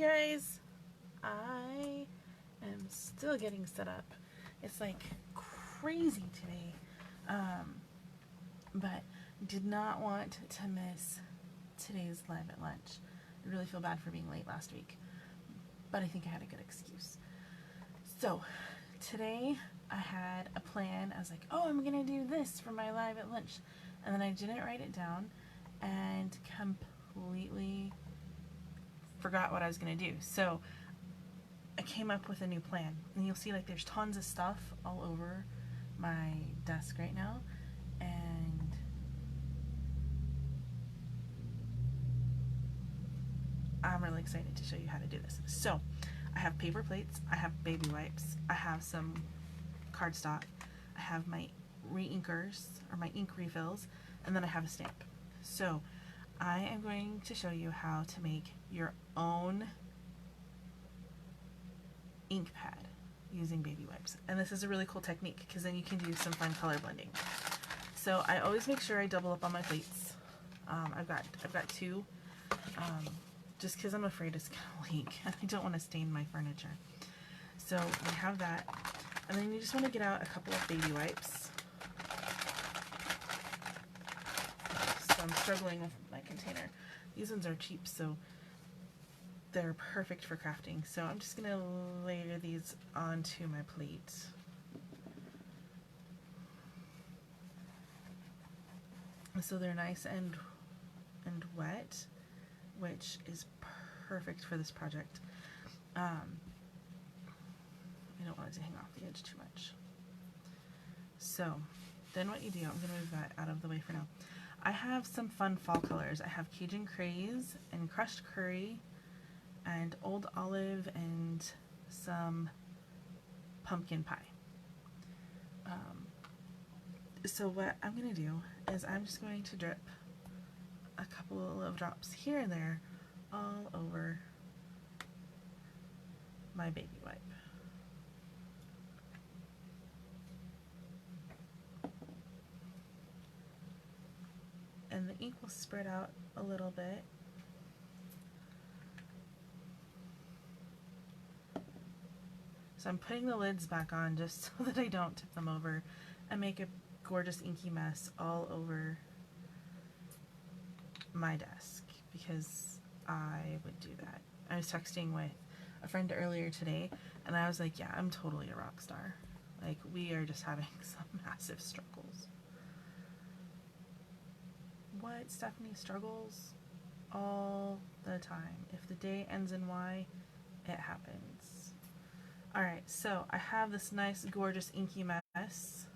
guys, I am still getting set up. It's like crazy today, but did not want to miss today's live at lunch. I really feel bad for being late last week, but I think I had a good excuse. So today I had a plan. I was like, oh, I'm gonna do this for my live at lunch, and then I didn't write it down and completely forgot what I was gonna do. So I came up with a new plan, and you'll see like there's tons of stuff all over my desk right now, and I'm really excited to show you how to do this. So I have paper plates, I have baby wipes, I have some cardstock, I have my re-inkers or my ink refills, and then I have a stamp. So I am going to show you how to make your own ink pad using baby wipes. And this is a really cool technique because then you can do some fun color blending. So I always make sure I double up on my plates. I've got two, just because I'm afraid it's gonna leak and I don't want to stain my furniture. So we have that, and then you just want to get out a couple of baby wipes. So I'm struggling with my container. These ones are cheap, so they're perfect for crafting. So I'm just gonna layer these onto my plate. So they're nice and wet, which is perfect for this project. I don't want it to hang off the edge too much. So then what you do, I'm gonna move that out of the way for now. I have some fun fall colors. I have Cajun Craze and Crushed Curry and Old Olive and some pumpkin pie. So what I'm going to do is I'm just going to drip a couple of drops here and there all over my baby wipe. And the ink will spread out a little bit. So I'm putting the lids back on just so that I don't tip them over and make a gorgeous inky mess all over my desk, because I would do that. I was texting with a friend earlier today and I was like, yeah, I'm totally a rock star. Like, we are just having some massive struggles. What? Stephanie struggles all the time. If the day ends in Y, it happens. Alright, so I have this nice, gorgeous, inky mess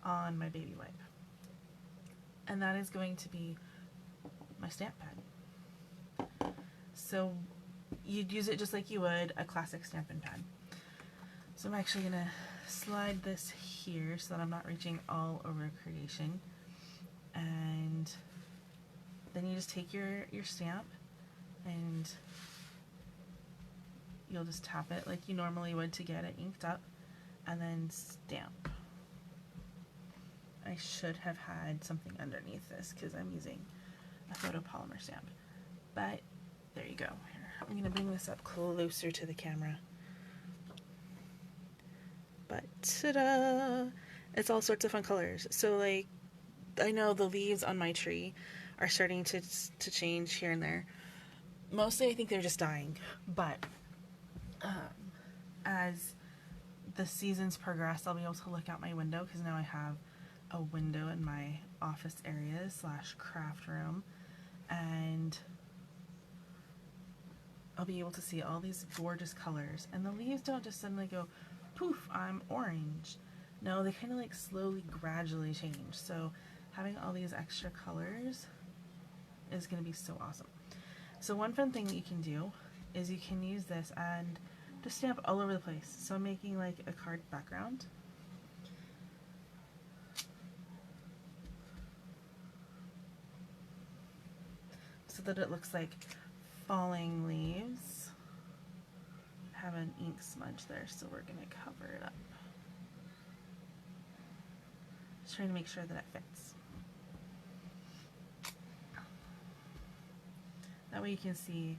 on my baby wipe. And that is going to be my stamp pad. So you'd use it just like you would a classic Stampin' Pad. So I'm actually going to slide this here so that I'm not reaching all over creation. And then you just take your stamp and you'll just tap it like you normally would to get it inked up, and then stamp. I should have had something underneath this because I'm using a photopolymer stamp. But there you go. Here, I'm going to bring this up closer to the camera. But ta-da! It's all sorts of fun colors. So like, I know the leaves on my tree are starting to change here and there. Mostly I think they're just dying, but as the seasons progress, I'll be able to look out my window, because now I have a window in my office area / craft room, and I'll be able to see all these gorgeous colors. And the leaves don't just suddenly go, poof, I'm orange. No, they kind of like slowly, gradually change. So having all these extra colors is going to be so awesome. So one fun thing that you can do is you can use this and just stamp all over the place. So I'm making like a card background. So that it looks like falling leaves. I have an ink smudge there, so we're going to cover it up. Just trying to make sure that it fits. That way you can see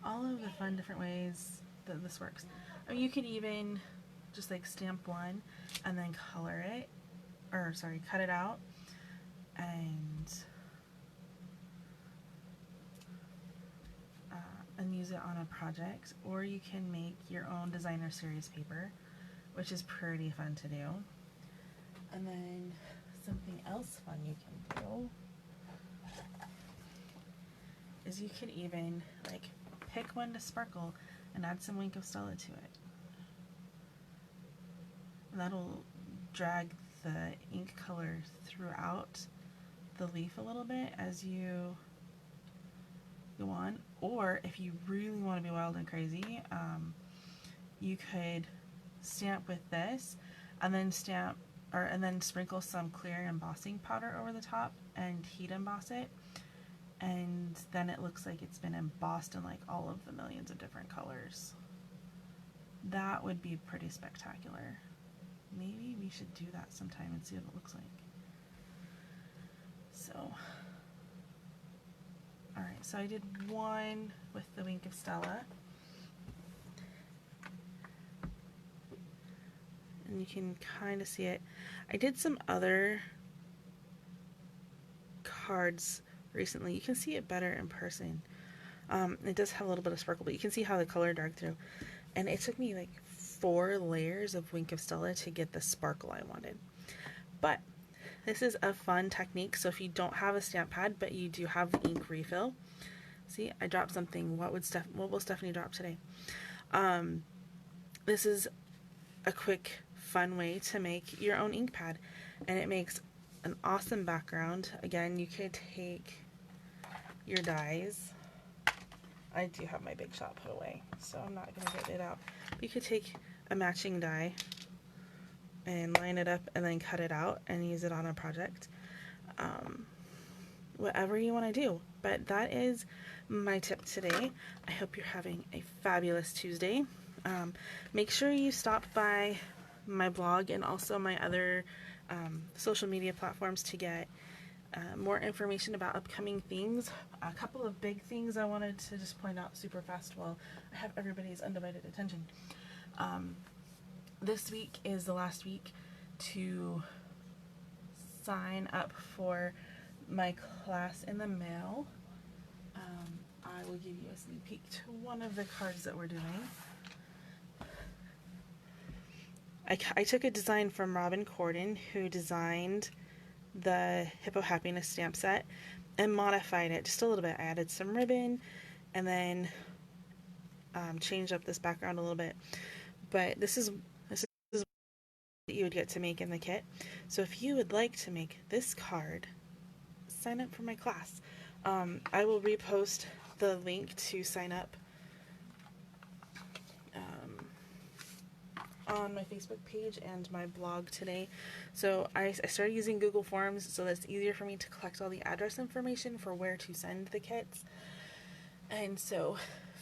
all of the fun different ways that this works. I mean, you could even just like stamp one and then color it, or sorry, cut it out and use it on a project, or you can make your own designer series paper, which is pretty fun to do. And then something else fun you can do is you could even like pick one to sparkle and add some Wink of Stella to it. And that'll drag the ink color throughout the leaf a little bit as you go on. Or if you really want to be wild and crazy, you could stamp with this and then sprinkle some clear embossing powder over the top and heat emboss it, and then it looks like it's been embossed in like all of the millions of different colors. That would be pretty spectacular. Maybe we should do that sometime and see what it looks like. So, alright, so I did one with the Wink of Stella. And you can kind of see it. I did some other cards recently. You can see it better in person. It does have a little bit of sparkle, but you can see how the color dark through. And it took me like 4 layers of Wink of Stella to get the sparkle I wanted. But this is a fun technique, so if you don't have a stamp pad but you do have the ink refill, see, I dropped something. What will Stephanie drop today? This is a quick, fun way to make your own ink pad, and it makes an awesome background. Again, you could take your dies. I do have my Big Shot put away, so I'm not going to get it out. You could take a matching die and line it up and then cut it out and use it on a project. Whatever you want to do. But that is my tip today. I hope you're having a fabulous Tuesday. Make sure you stop by my blog and also my other social media platforms to get more information about upcoming things. A couple of big things I wanted to just point out super fast while I have everybody's undivided attention. This week is the last week to sign up for my class in the mail. I will give you a sneak peek to one of the cards that we're doing. I took a design from Robin Corden, who designed the Hippo Happiness stamp set, and modified it just a little bit. I added some ribbon and then changed up this background a little bit. But this is what you would get to make in the kit. So if you would like to make this card, sign up for my class. I will repost the link to sign up on my Facebook page and my blog today. So I started using Google Forms so that's easier for me to collect all the address information for where to send the kits. And so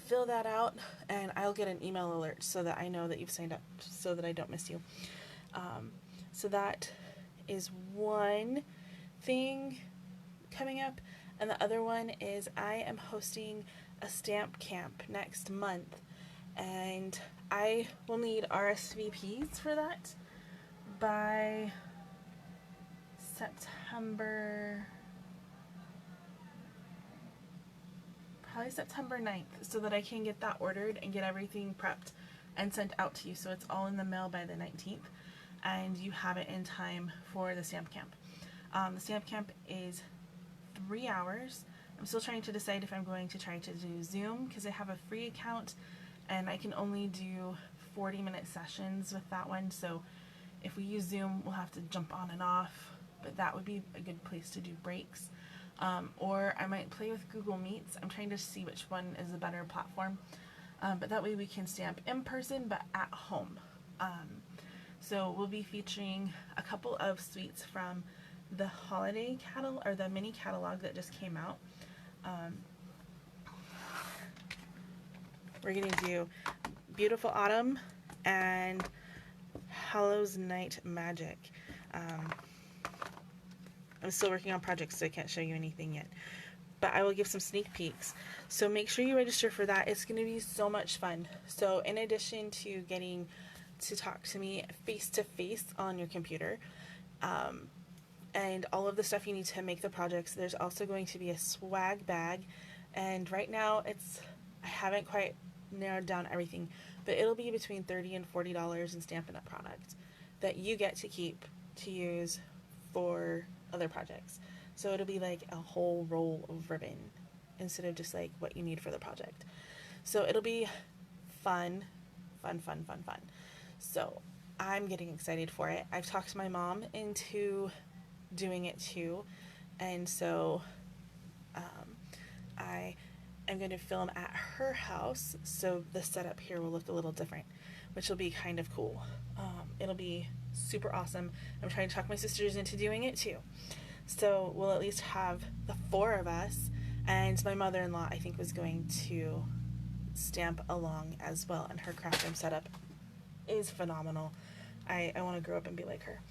fill that out and I'll get an email alert so that I know that you've signed up so that I don't miss you. So that is one thing coming up. And the other one is I am hosting a stamp camp next month, and I will need RSVPs for that by probably September 9th, so that I can get that ordered and get everything prepped and sent out to you, so it's all in the mail by the 19th and you have it in time for the stamp camp. The stamp camp is 3 hours. I'm still trying to decide if I'm going to try to do Zoom because I have a free account and I can only do 40-minute sessions with that one, so if we use Zoom we'll have to jump on and off, but that would be a good place to do breaks. Or I might play with Google Meets. I'm trying to see which one is a better platform, but that way we can stamp in person but at home. So we'll be featuring a couple of suites from the holiday catalog, or the mini catalog that just came out. We're going to do Beautiful Autumn and Hallows Night Magic. I'm still working on projects, so I can't show you anything yet. but I will give some sneak peeks. So make sure you register for that. It's going to be so much fun. So in addition to getting to talk to me face to face on your computer, and all of the stuff you need to make the projects, there's also going to be a swag bag. And right now I haven't quite narrowed down everything, but it'll be between $30 and $40 in Stampin' Up! Product that you get to keep to use for other projects. So it'll be like a whole roll of ribbon instead of just like what you need for the project. So it'll be fun. So I'm getting excited for it. I've talked to my mom into doing it too, and so I am going to film at her house, so the setup here will look a little different, which will be kind of cool. It'll be super awesome. I'm trying to talk my sisters into doing it too. So we'll at least have the 4 of us, and my mother-in-law I think was going to stamp along as well, and her craft room setup is phenomenal. I want to grow up and be like her.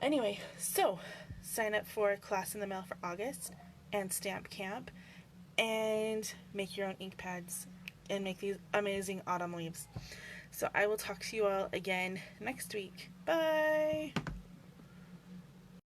Anyway, so sign up for Class in the Mail for August and Stamp Camp, and make your own ink pads and make these amazing autumn leaves. So I will talk to you all again next week. Bye!